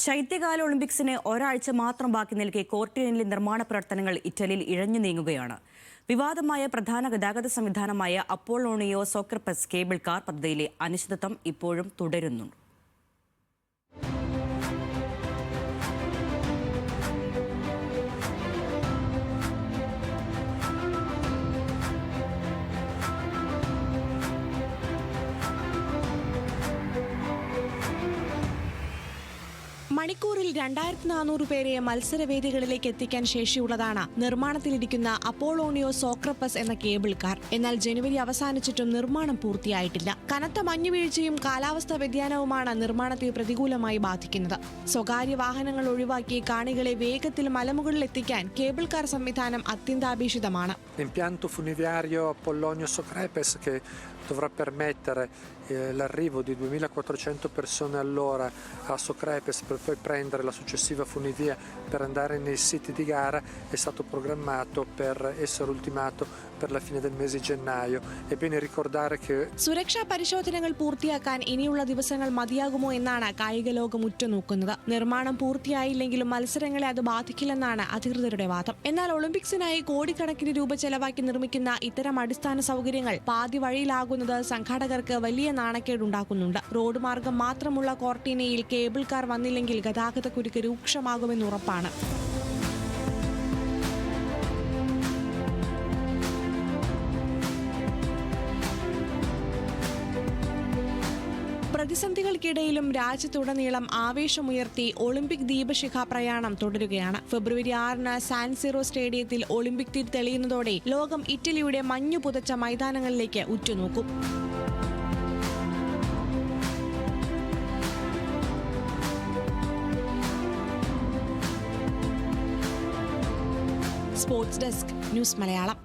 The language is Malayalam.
ശൈത്യകാല ഒളിമ്പിക്സിന് ഒരാഴ്ച മാത്രം ബാക്കി നിൽക്കെ കോർട്ടിനയിലെ നിർമ്മാണ പ്രവർത്തനങ്ങൾ ഇറ്റലിയിൽ ഇഴഞ്ഞു നീങ്ങുകയാണ്. വിവാദമായ പ്രധാന ഗതാഗത സംവിധാനമായ അപ്പോളോണിയോ സോക്രപ്പസ് കേബിൾ കാർ പദ്ധതിയിലെ അനിശ്ചിതത്വം ഇപ്പോഴും തുടരുന്നു. മണിക്കൂറിൽ 2400 പേരെ മത്സരവേദികളിലേക്ക് എത്തിക്കാൻ ശേഷിയുള്ളതാണ് നിർമ്മാണത്തിലിരിക്കുന്ന അപ്പോളോണിയോ സോക്രപ്പസ് എന്ന കേബിൾ കാർ. എന്നാൽ ജനുവരി അവസാനിച്ചിട്ടും നിർമ്മാണം പൂർത്തിയായിട്ടില്ല. കനത്ത മഞ്ഞുവീഴ്ചയും കാലാവസ്ഥാ വ്യതിയാനവുമാണ് നിർമ്മാണത്തെ പ്രതികൂലമായി ബാധിക്കുന്നത്. സ്വകാര്യ വാഹനങ്ങൾ ഒഴിവാക്കി കാണികളെ വേഗത്തിൽ മലമുകളിൽ എത്തിക്കാൻ കേബിൾ കാർ സംവിധാനം അത്യന്താപേക്ഷിതമാണ്. L'impianto funiverario Apollonio Socrepes che dovrà permettere l'arrivo di 2400 persone all'ora a Socrepes per poi prendere la successiva funivia per andare nei siti di gara è stato programmato per essere ultimato per la fine del mese di gennaio. È bene ricordare che സുരക്ഷാ പരിശോധനകൾ പൂർത്തിയാക്കാൻ ഇനിയുള്ള ദിവസങ്ങൾ മതിയാകുമോ എന്നാണ് കായിക ലോകം ഉറ്റുനോക്കുന്നത്. നിർമ്മാണം പൂർത്തിയായില്ലെങ്കിലും മത്സരങ്ങളെ അത് ബാധിക്കില്ലെന്നാണ് അധികൃതരുടെ വാദം. എന്നാൽ ഒളിമ്പിക്സിനായി കോടിക്കണക്കിന് രൂപ ചെലവാക്കി നിർമ്മിക്കുന്ന ഇത്തരം അടിസ്ഥാന സൗകര്യങ്ങൾ പാതി വഴിയിലാകുന്നത് സംഘാടകർക്ക് വലിയ നാണക്കേടുണ്ടാക്കുന്നുണ്ട്. റോഡ് മാർഗം മാത്രമുള്ള കോർട്ടിനയിൽ കേബിൾ കാർ വന്നില്ലെങ്കിൽ ഗതാഗതക്കുരുക്ക് രൂക്ഷമാകുമെന്ന് ഉറപ്പാണ്. പ്രതിസന്ധികൾക്കിടയിലും രാജ്യത്തുടനീളം ആവേശമുയർത്തി ഒളിമ്പിക് ദീപശിഖ പ്രയാണം തുടരുകയാണ്. ഫെബ്രുവരി 6 സാൻസിറോ സ്റ്റേഡിയത്തിൽ ഒളിമ്പിക് തീ തെളിയുന്നതോടെ ലോകം ഇറ്റലിയുടെ മഞ്ഞു പുതച്ച മൈതാനങ്ങളിലേക്ക് ഉറ്റുനോക്കും. Sports desk, news Malayalam.